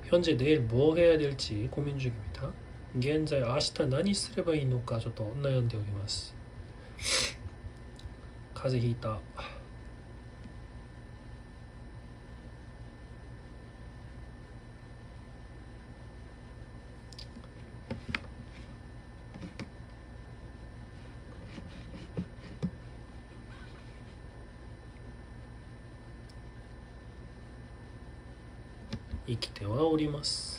현재 내일 뭐 해야 될지 고민 중입니다. 現在明日何すればいいのかちょっと悩んでおります。風邪ひいた。生きてはおります。